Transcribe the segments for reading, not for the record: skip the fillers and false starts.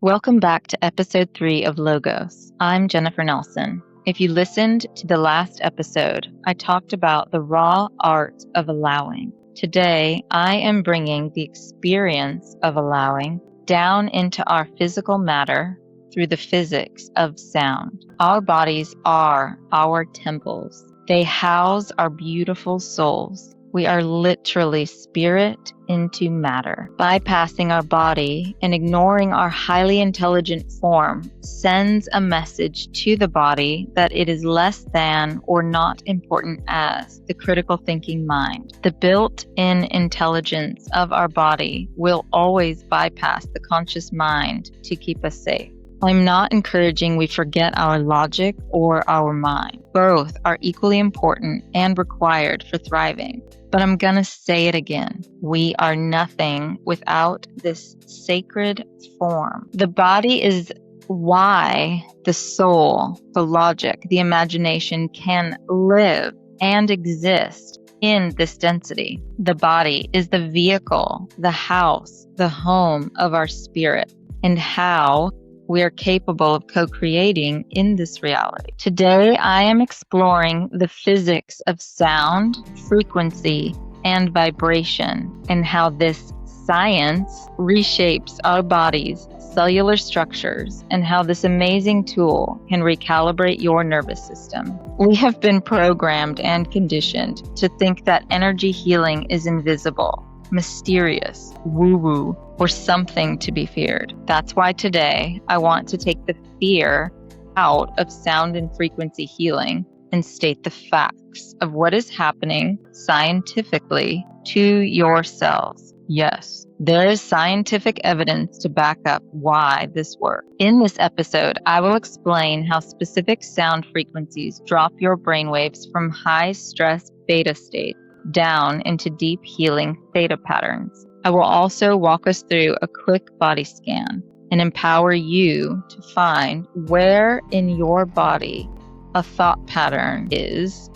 Welcome back to episode 3 of Logos. I'm Jennifer Nelson. If you listened to the last episode, I talked about the raw art of allowing. Today, I am bringing the experience of allowing down into our physical matter through the physics of sound. Our bodies are our temples. They house our beautiful souls. We are literally spirit into matter. Bypassing our body and ignoring our highly intelligent form sends a message to the body that it is less than or not important as the critical thinking mind. The built-in intelligence of our body will always bypass the conscious mind to keep us safe. I'm not encouraging we forget our logic or our mind. Both are equally important and required for thriving. But I'm going to say it again. We are nothing without this sacred form. The body is why the soul, the logic, the imagination can live and exist in this density. The body is the vehicle, the house, the home of our spirit, and how we are capable of co-creating in this reality. Today, I am exploring the physics of sound, frequency, and vibration, and how this science reshapes our bodies, cellular structures, and how this amazing tool can recalibrate your nervous system. We have been programmed and conditioned to think that energy healing is invisible, mysterious, woo-woo, or something to be feared. That's why today I want to take the fear out of sound and frequency healing and state the facts of what is happening scientifically to your cells. Yes, there is scientific evidence to back up why this works. In this episode, I will explain how specific sound frequencies drop your brainwaves from high stress beta states down into deep healing theta patterns. I will also walk us through a quick body scan and empower you to find where in your body a thought pattern is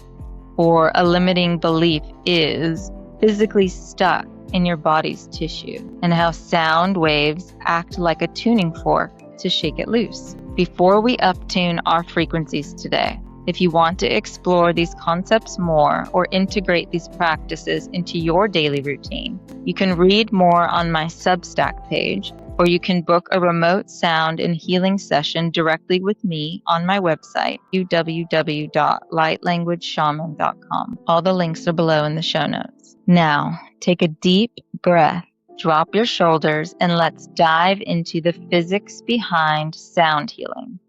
or a limiting belief is physically stuck in your body's tissue, and how sound waves act like a tuning fork to shake it loose. Before we uptune our frequencies today, if you want to explore these concepts more or integrate these practices into your daily routine, you can read more on my Substack page, or you can book a remote sound and healing session directly with me on my website, www.lightlanguageshaman.com. All the links are below in the show notes. Now, take a deep breath, drop your shoulders, and let's dive into the physics behind sound healing.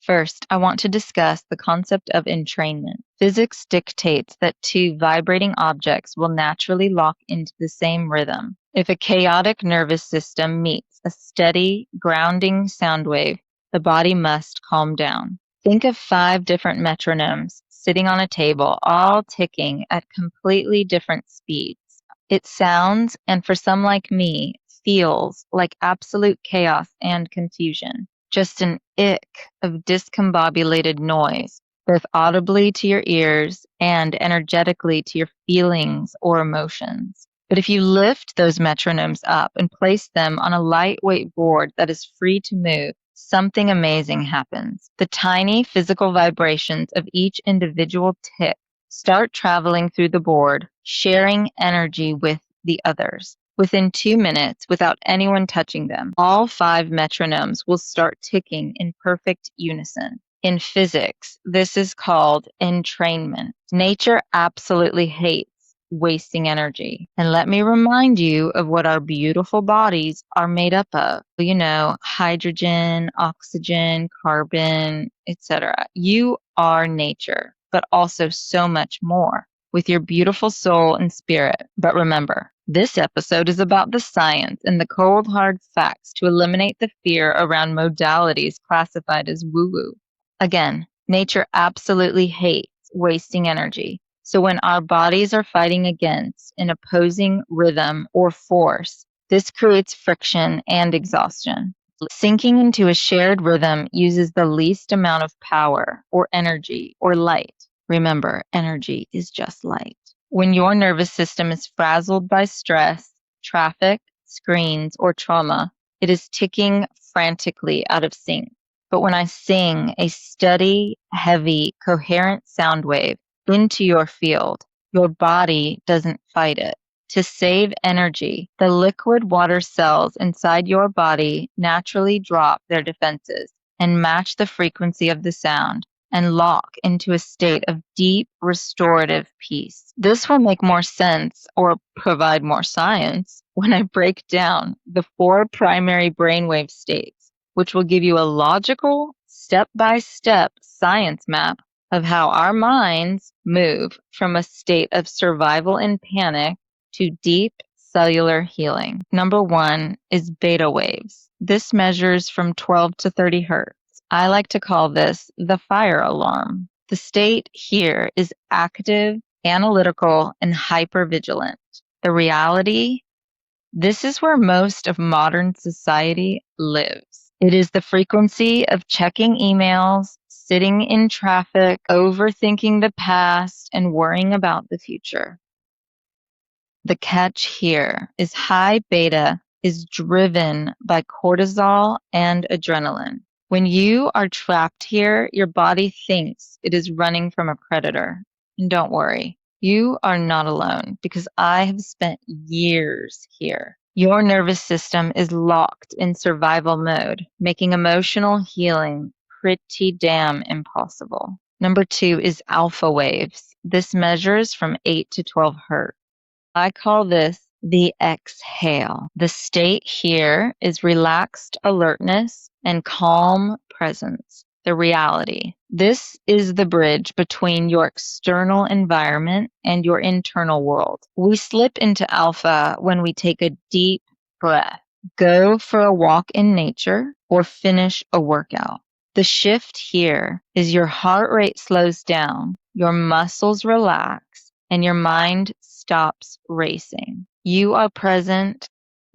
First, I want to discuss the concept of entrainment. Physics dictates that two vibrating objects will naturally lock into the same rhythm. If a chaotic nervous system meets a steady, grounding sound wave, the body must calm down. Think of 5 different metronomes sitting on a table, all ticking at completely different speeds. It sounds, and for some like me, feels like absolute chaos and confusion. Just an ick of discombobulated noise, both audibly to your ears and energetically to your feelings or emotions. But if you lift those metronomes up and place them on a lightweight board that is free to move, something amazing happens. The tiny physical vibrations of each individual tick start traveling through the board, sharing energy with the others. Within 2 minutes, without anyone touching them, all 5 metronomes will start ticking in perfect unison. In physics, this is called entrainment. Nature absolutely hates wasting energy. And let me remind you of what our beautiful bodies are made up of. You know, hydrogen, oxygen, carbon, etc. You are nature, but also so much more with your beautiful soul and spirit. But remember, this episode is about the science and the cold, hard facts to eliminate the fear around modalities classified as woo-woo. Again, nature absolutely hates wasting energy. So when our bodies are fighting against an opposing rhythm or force, this creates friction and exhaustion. Sinking into a shared rhythm uses the least amount of power or energy or light. Remember, energy is just light. When your nervous system is frazzled by stress, traffic, screens, or trauma, it is ticking frantically out of sync. But when I sing a steady, heavy, coherent sound wave into your field, your body doesn't fight it. To save energy, the liquid water cells inside your body naturally drop their defenses and match the frequency of the sound and lock into a state of deep restorative peace. This will make more sense or provide more science when I break down the 4 primary brainwave states, which will give you a logical, step-by-step science map of how our minds move from a state of survival and panic to deep cellular healing. Number 1 is beta waves. This measures from 12 to 30 hertz. I like to call this the fire alarm. The state here is active, analytical, and hypervigilant. The reality, this is where most of modern society lives. It is the frequency of checking emails, sitting in traffic, overthinking the past, and worrying about the future. The catch here is high beta is driven by cortisol and adrenaline. When you are trapped here, your body thinks it is running from a predator. And don't worry, you are not alone because I have spent years here. Your nervous system is locked in survival mode, making emotional healing pretty damn impossible. Number 2 is alpha waves. This measures from 8 to 12 hertz. I call this the exhale. The state here is relaxed alertness and calm presence. The reality. This is the bridge between your external environment and your internal world. We slip into alpha when we take a deep breath, go for a walk in nature, or finish a workout. The shift here is your heart rate slows down, your muscles relax, and your mind stops racing. You are present,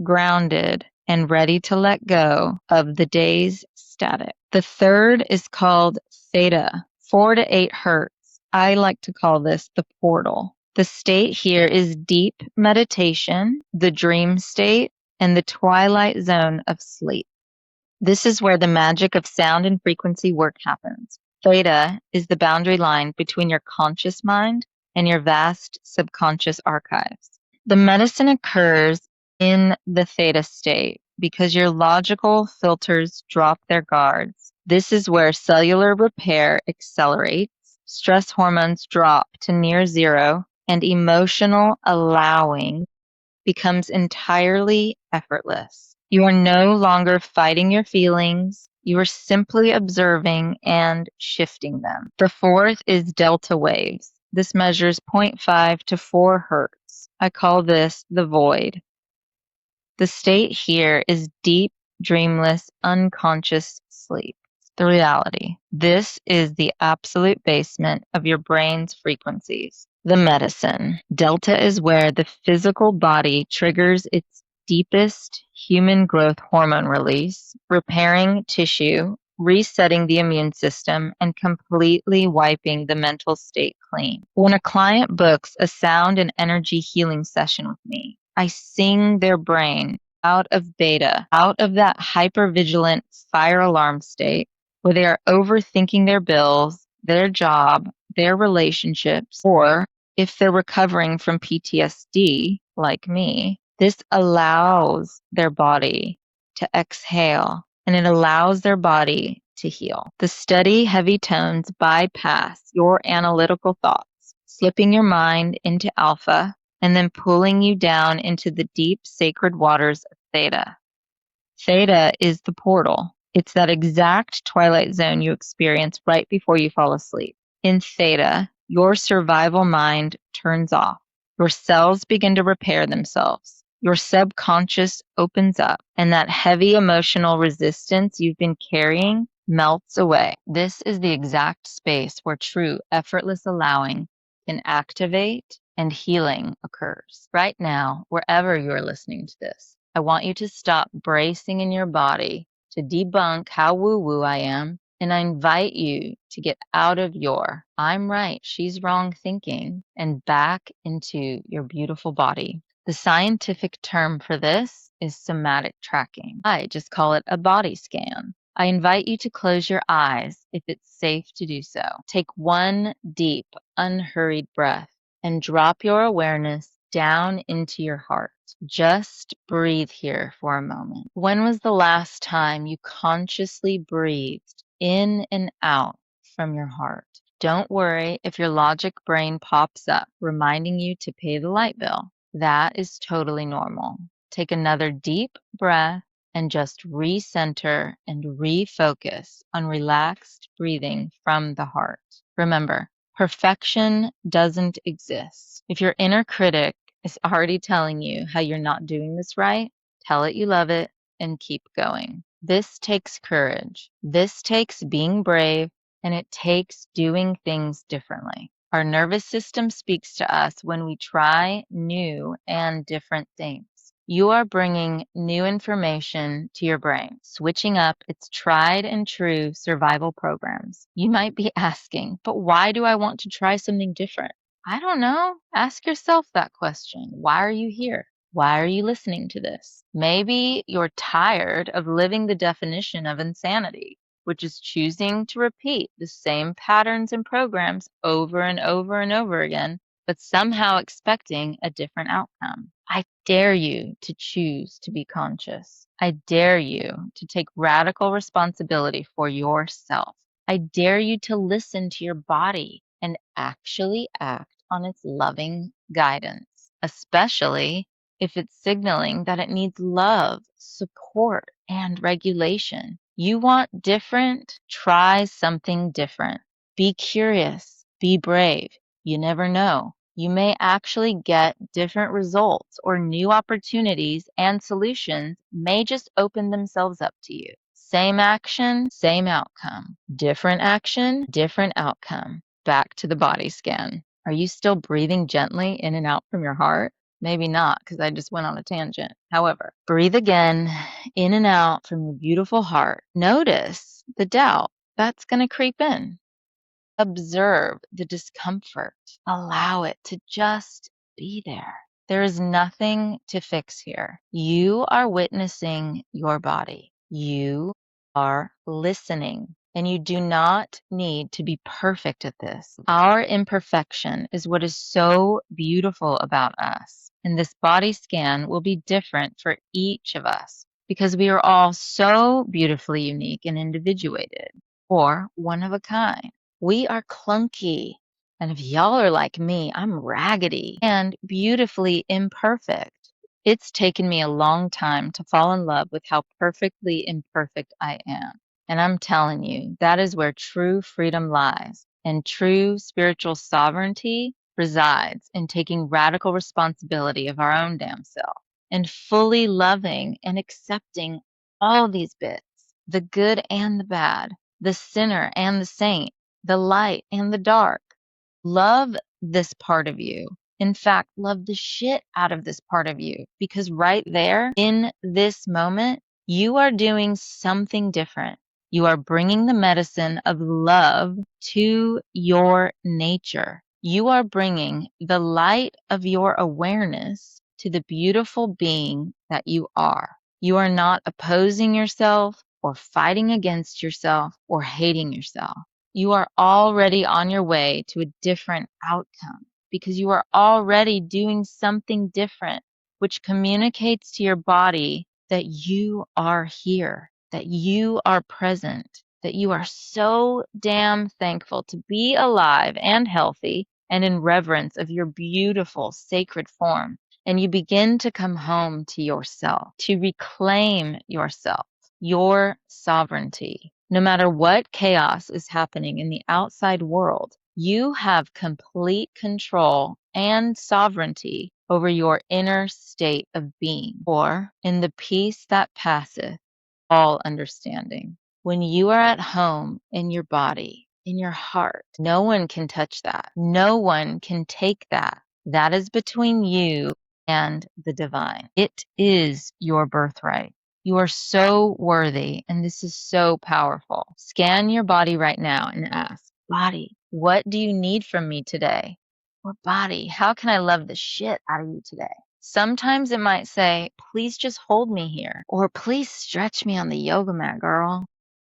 grounded, and ready to let go of the day's static. The third is called Theta, 4 to 8 hertz. I like to call this the portal. The state here is deep meditation, the dream state, and the twilight zone of sleep. This is where the magic of sound and frequency work happens. Theta is the boundary line between your conscious mind and your vast subconscious archives. The medicine occurs in the theta state because your logical filters drop their guards. This is where cellular repair accelerates, stress hormones drop to near zero, and emotional allowing becomes entirely effortless. You are no longer fighting your feelings. You are simply observing and shifting them. The fourth is delta waves. This measures 0.5 to 4 hertz. I call this the void. The state here is deep, dreamless, unconscious sleep. The reality. This is the absolute basement of your brain's frequencies. The medicine. Delta is where the physical body triggers its deepest human growth hormone release, repairing tissue, resetting the immune system, and completely wiping the mental state clean. When a client books a sound and energy healing session with me, I sing their brain out of beta, out of that hypervigilant fire alarm state where they are overthinking their bills, their job, their relationships, or if they're recovering from PTSD, like me, this allows their body to exhale and it allows their body to heal. The steady, heavy tones bypass your analytical thoughts, slipping your mind into alpha and then pulling you down into the deep, sacred waters of theta. Theta is the portal. It's that exact twilight zone you experience right before you fall asleep. In theta, your survival mind turns off. Your cells begin to repair themselves. Your subconscious opens up, and that heavy emotional resistance you've been carrying melts away. This is the exact space where true effortless allowing can activate and healing occurs. Right now, wherever you are listening to this, I want you to stop bracing in your body to debunk how woo-woo I am And I invite you to get out of your I'm right, she's wrong thinking and back into your beautiful body. The scientific term for this is somatic tracking. I just call it a body scan. I invite you to close your eyes if it's safe to do so. Take one deep, unhurried breath and drop your awareness down into your heart. Just breathe here for a moment. When was the last time you consciously breathed in and out from your heart? Don't worry if your logic brain pops up, reminding you to pay the light bill. That is totally normal. Take another deep breath and just recenter and refocus on relaxed breathing from the heart. Remember, perfection doesn't exist. If your inner critic is already telling you how you're not doing this right, tell it you love it and keep going. This takes courage. This takes being brave, and it takes doing things differently. Our nervous system speaks to us when we try new and different things. You are bringing new information to your brain, switching up its tried and true survival programs. You might be asking, but why do I want to try something different? I don't know. Ask yourself that question. Why are you here? Why are you listening to this? Maybe you're tired of living the definition of insanity, which is choosing to repeat the same patterns and programs over and over and over again, but somehow expecting a different outcome. I dare you to choose to be conscious. I dare you to take radical responsibility for yourself. I dare you to listen to your body and actually act on its loving guidance, especially if it's signaling that it needs love, support, and regulation. You want different? Try something different. Be curious. Be brave. You never know. You may actually get different results, or new opportunities and solutions may just open themselves up to you. Same action, same outcome. Different action, different outcome. Back to the body scan. Are you still breathing gently in and out from your heart? Maybe not, because I just went on a tangent. However, breathe again in and out from your beautiful heart. Notice the doubt that's going to creep in. Observe the discomfort. Allow it to just be there. There is nothing to fix here. You are witnessing your body. You are listening. And you do not need to be perfect at this. Our imperfection is what is so beautiful about us. And this body scan will be different for each of us because we are all so beautifully unique and individuated, or one of a kind. We are clunky. And if y'all are like me, I'm raggedy and beautifully imperfect. It's taken me a long time to fall in love with how perfectly imperfect I am. And I'm telling you, that is where true freedom lies. And true spiritual sovereignty resides in taking radical responsibility of our own damn self and fully loving and accepting all these bits, the good and the bad, the sinner and the saint, the light and the dark. Love this part of you. In fact, love the shit out of this part of you, because right there in this moment, you are doing something different. You are bringing the medicine of love to your nature. You are bringing the light of your awareness to the beautiful being that you are. You are not opposing yourself or fighting against yourself or hating yourself. You are already on your way to a different outcome because you are already doing something different, which communicates to your body that you are here, that you are present, that you are so damn thankful to be alive and healthy and in reverence of your beautiful sacred form. And you begin to come home to yourself, to reclaim yourself, your sovereignty. No matter what chaos is happening in the outside world, you have complete control and sovereignty over your inner state of being, or in the peace that passeth all understanding. When you are at home in your body, in your heart, no one can touch that. No one can take that. That is between you and the divine. It is your birthright. You are so worthy, and this is so powerful. Scan your body right now and ask, body, what do you need from me today? Or body, how can I love the shit out of you today? Sometimes it might say, please just hold me here. Or please stretch me on the yoga mat, girl.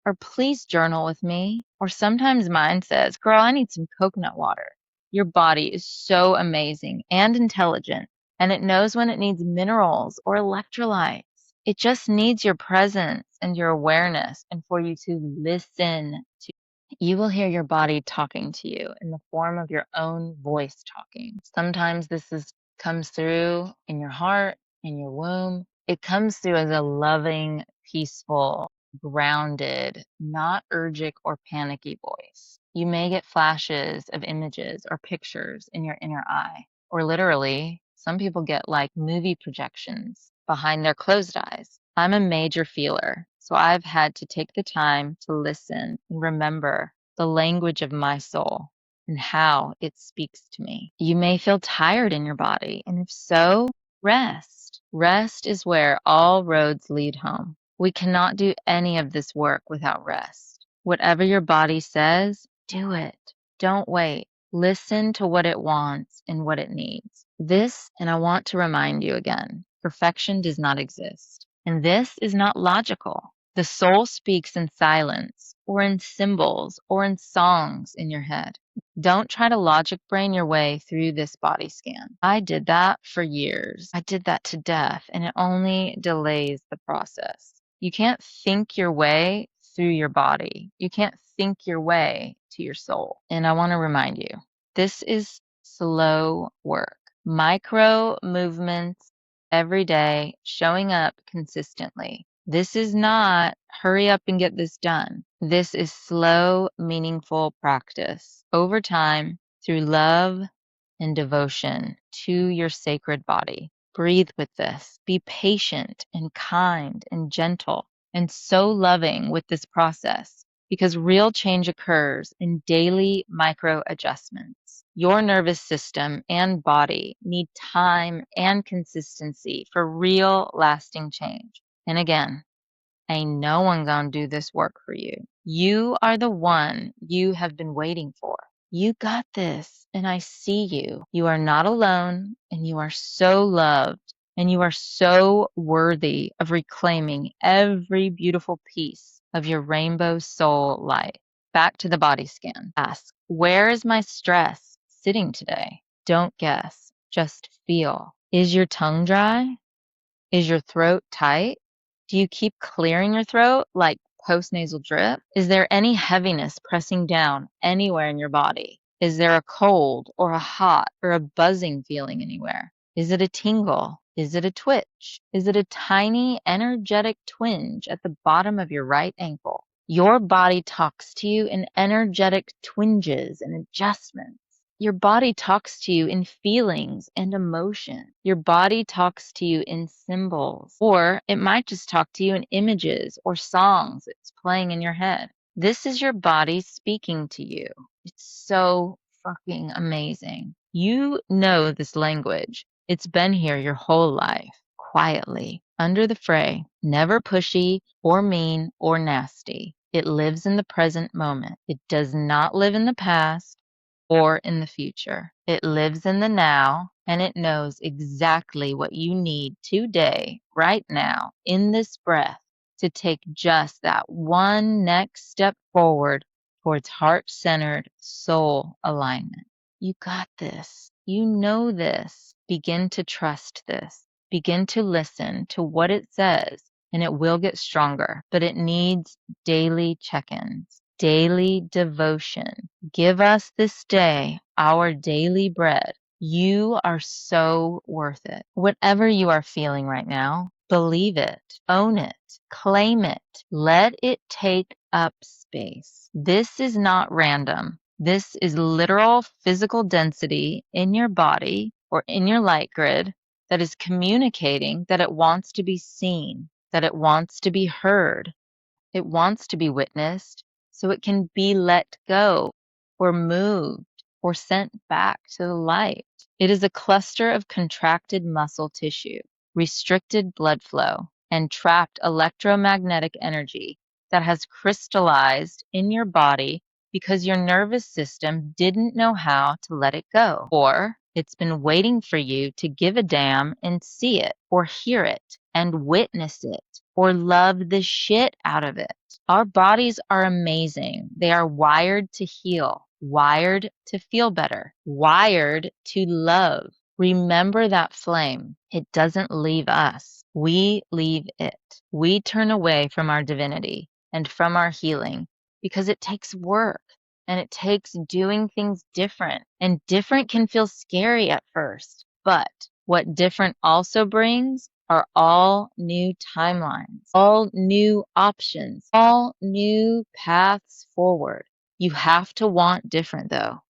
Or please journal with me. Or sometimes mine says, girl, I need some coconut water. Your body is so amazing and intelligent, and it knows when it needs minerals or electrolytes. It just needs your presence and your awareness and for you to listen to. You will hear your body talking to you in the form of your own voice talking. Sometimes comes through in your heart, in your womb. It comes through as a loving, peaceful, grounded, not urgic or panicky voice. You may get flashes of images or pictures in your inner eye, or literally, some people get like movie projections behind their closed eyes. I'm a major feeler, so I've had to take the time to listen and remember the language of my soul and how it speaks to me. You may feel tired in your body, and if so, rest. Rest is where all roads lead home. We cannot do any of this work without rest. Whatever your body says, do it. Don't wait. Listen to what it wants and what it needs. And I want to remind you again, perfection does not exist. And this is not logical. The soul speaks in silence, or in symbols, or in songs in your head. Don't try to logic brain your way through this body scan. I did that for years. I did that to death, and it only delays the process. You can't think your way through your body. You can't think your way to your soul. And I want to remind you, this is slow work. Micro movements every day, showing up consistently. This is not hurry up and get this done. This is slow, meaningful practice over time through love and devotion to your sacred body. Breathe with this. Be patient and kind and gentle and so loving with this process, because real change occurs in daily micro adjustments. Your nervous system and body need time and consistency for real lasting change. And again, ain't no one gonna do this work for you. You are the one you have been waiting for. You got this, and I see you. You are not alone, and you are so loved, and you are so worthy of reclaiming every beautiful piece of your rainbow soul light. Back to the body scan. Ask, where is my stress sitting today? Don't guess, just feel. Is your tongue dry? Is your throat tight? Do you keep clearing your throat like postnasal drip? Is there any heaviness pressing down anywhere in your body? Is there a cold or a hot or a buzzing feeling anywhere? Is it a tingle? Is it a twitch? Is it a tiny energetic twinge at the bottom of your right ankle? Your body talks to you in energetic twinges and adjustments. Your body talks to you in feelings and emotion. Your body talks to you in symbols, or it might just talk to you in images or songs it's playing in your head. This is your body speaking to you. It's so fucking amazing. You know this language. It's been here your whole life, quietly, under the fray, never pushy or mean or nasty. It lives in the present moment. It does not live in the past or in the future. It lives in the now, and it knows exactly what you need today, right now, in this breath, to take just that one next step forward towards heart-centered soul alignment. You got this. You know this. Begin to trust this. Begin to listen to what it says, and it will get stronger, but it needs daily check-ins, daily devotion. Give us this day our daily bread. You are so worth it. Whatever you are feeling right now, believe it, own it, claim it, let it take up space. This is not random. This is literal physical density in your body or in your light grid that is communicating that it wants to be seen, that it wants to be heard, it wants to be witnessed, so it can be let go or moved or sent back to the light. It is a cluster of contracted muscle tissue, restricted blood flow, and trapped electromagnetic energy that has crystallized in your body because your nervous system didn't know how to let it go, or it's been waiting for you to give a damn and see it, or hear it and witness it, or love the shit out of it. Our bodies are amazing. They are wired to heal, wired to feel better, wired to love. Remember that flame. It doesn't leave us. We leave it. We turn away from our divinity and from our healing because it takes work and it takes doing things different. And different can feel scary at first. But what different also brings are all new timelines, all new options, all new paths forward. You have to want different though.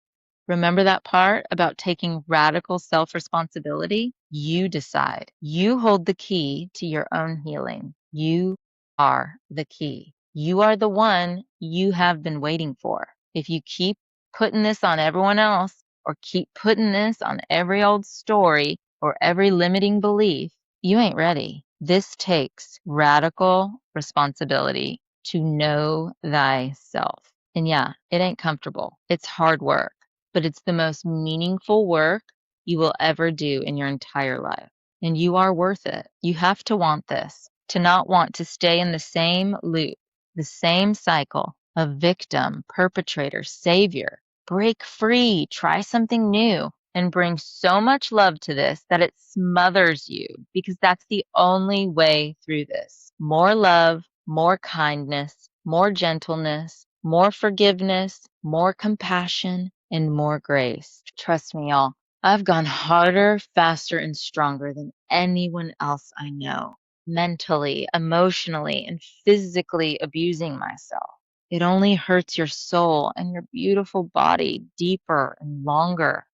Remember that part about taking radical self responsibility? You decide. You hold the key to your own healing. You are the key. You are the one you have been waiting for. If you keep putting this on everyone else, or keep putting this on every old story or every limiting belief, you ain't ready. This takes radical responsibility to know thyself. And yeah, it ain't comfortable. It's hard work, but it's the most meaningful work you will ever do in your entire life. And you are worth it. You have to want this, to not want to stay in the same loop, the same cycle of victim, perpetrator, savior. Break free, try something new, and bring so much love to this that it smothers you, because that's the only way through this. More love, more kindness, more gentleness, more forgiveness, more compassion, and more grace. Trust me, y'all. I've gone harder, faster, and stronger than anyone else I know, mentally, emotionally, and physically abusing myself. It only hurts your soul and your beautiful body deeper and longer,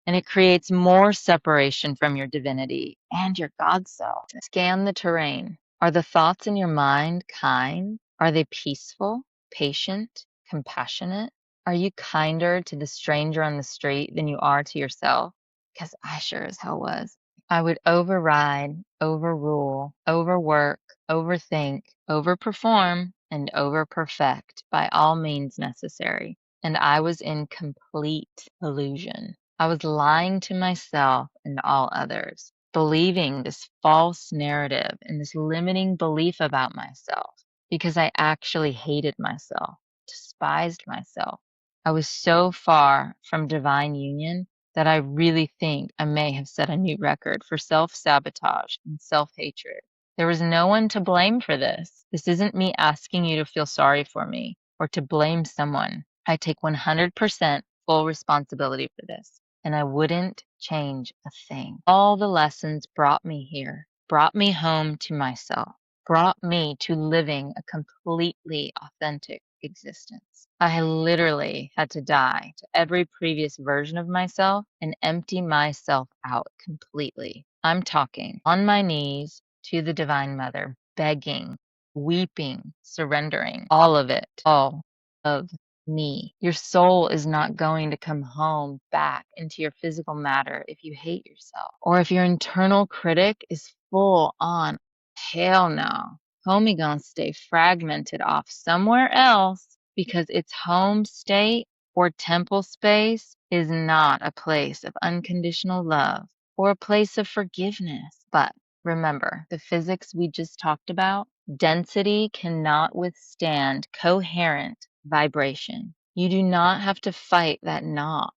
and it creates more separation from your divinity and your God self. Scan the terrain. Are the thoughts in your mind kind? Are they peaceful, patient, compassionate? Are you kinder to the stranger on the street than you are to yourself? Because I sure as hell was. I would override, overrule, overwork, overthink, overperform, and overperfect by all means necessary. And I was in complete illusion. I was lying to myself and all others, believing this false narrative and this limiting belief about myself because I actually hated myself, despised myself. I was so far from divine union that I really think I may have set a new record for self sabotage and self hatred. There was no one to blame for this. This isn't me asking you to feel sorry for me or to blame someone. I take 100% full responsibility for this, and I wouldn't change a thing. All the lessons brought me here, brought me home to myself, brought me to living a completely authentic existence. I literally had to die to every previous version of myself and empty myself out completely. I'm talking on my knees to the Divine Mother, begging, weeping, surrendering, all of it, all of me. Your soul is not going to come home back into your physical matter if you hate yourself, or if your internal critic is full on, hell no. Homie gonna stay fragmented off somewhere else because its home state or temple space is not a place of unconditional love or a place of forgiveness. But remember, the physics we just talked about, density cannot withstand coherent vibration. You do not have to fight that knot,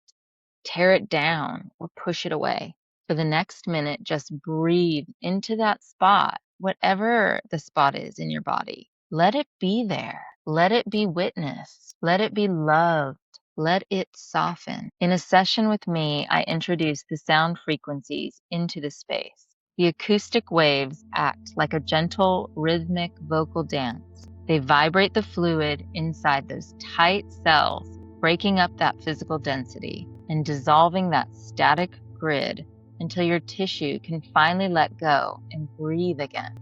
tear it down, or push it away. For the next minute, just breathe into that spot, whatever the spot is in your body. Let it be there. Let it be witnessed. Let it be loved. Let it soften. In a session with me, I introduce the sound frequencies into the space. The acoustic waves act like a gentle, rhythmic vocal dance. They vibrate the fluid inside those tight cells, breaking up that physical density and dissolving that static grid until your tissue can finally let go and breathe again.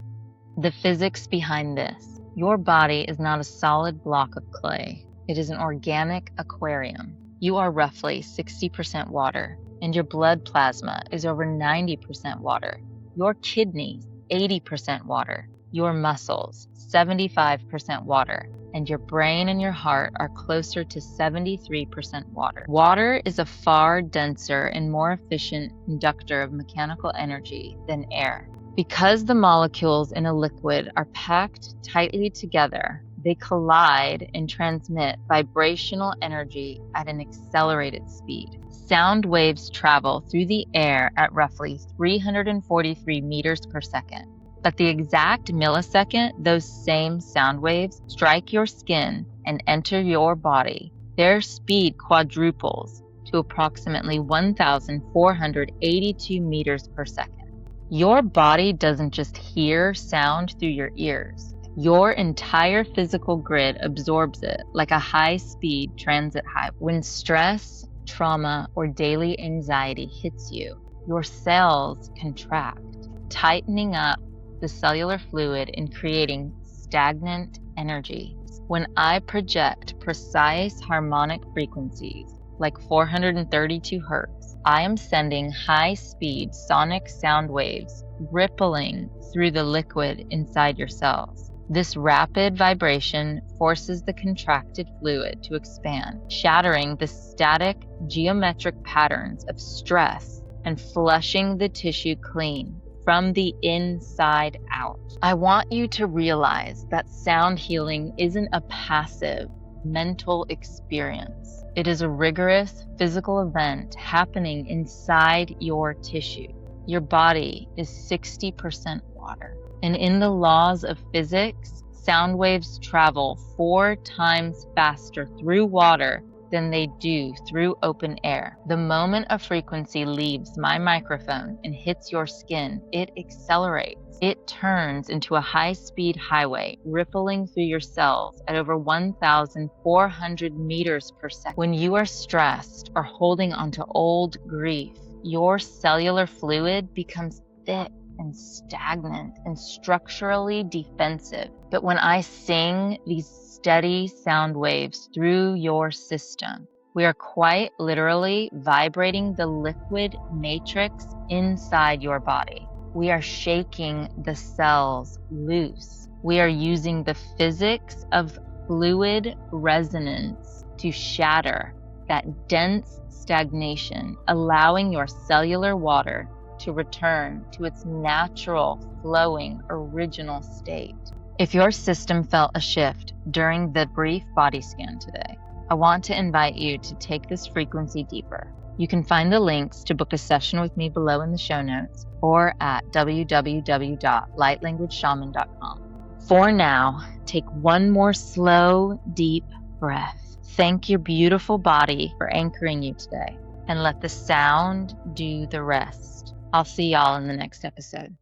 The physics behind this. Your body is not a solid block of clay. It is an organic aquarium. You are roughly 60% water, and your blood plasma is over 90% water. Your kidneys, 80% water. Your muscles, 75% water, and your brain and your heart are closer to 73% water. Water is a far denser and more efficient conductor of mechanical energy than air. Because the molecules in a liquid are packed tightly together, they collide and transmit vibrational energy at an accelerated speed. Sound waves travel through the air at roughly 343 meters per second. But the exact millisecond those same sound waves strike your skin and enter your body, their speed quadruples to approximately 1,482 meters per second. Your body doesn't just hear sound through your ears. Your entire physical grid absorbs it like a high-speed transit highway. When stress, trauma, or daily anxiety hits you, your cells contract, tightening up the cellular fluid and creating stagnant energy. When I project precise harmonic frequencies, like 432 hertz, I am sending high-speed sonic sound waves rippling through the liquid inside your cells. This rapid vibration forces the contracted fluid to expand, shattering the static geometric patterns of stress and flushing the tissue clean from the inside out. I want you to realize that sound healing isn't a passive mental experience. It is a rigorous physical event happening inside your tissue. Your body is 60% water. And in the laws of physics, sound waves travel 4 times faster through water than they do through open air. The moment a frequency leaves my microphone and hits your skin, it accelerates. It turns into a high-speed highway, rippling through your cells at over 1,400 meters per second. When you are stressed or holding onto old grief, your cellular fluid becomes thick and stagnant and structurally defensive. But when I sing these steady sound waves through your system, we are quite literally vibrating the liquid matrix inside your body. We are shaking the cells loose. We are using the physics of fluid resonance to shatter that dense stagnation, allowing your cellular water to return to its natural, flowing, original state. If your system felt a shift during the brief body scan today, I want to invite you to take this frequency deeper. You can find the links to book a session with me below in the show notes or at www.lightlanguageshaman.com. For now, take one more slow, deep breath. Thank your beautiful body for anchoring you today, and let the sound do the rest. I'll see y'all in the next episode.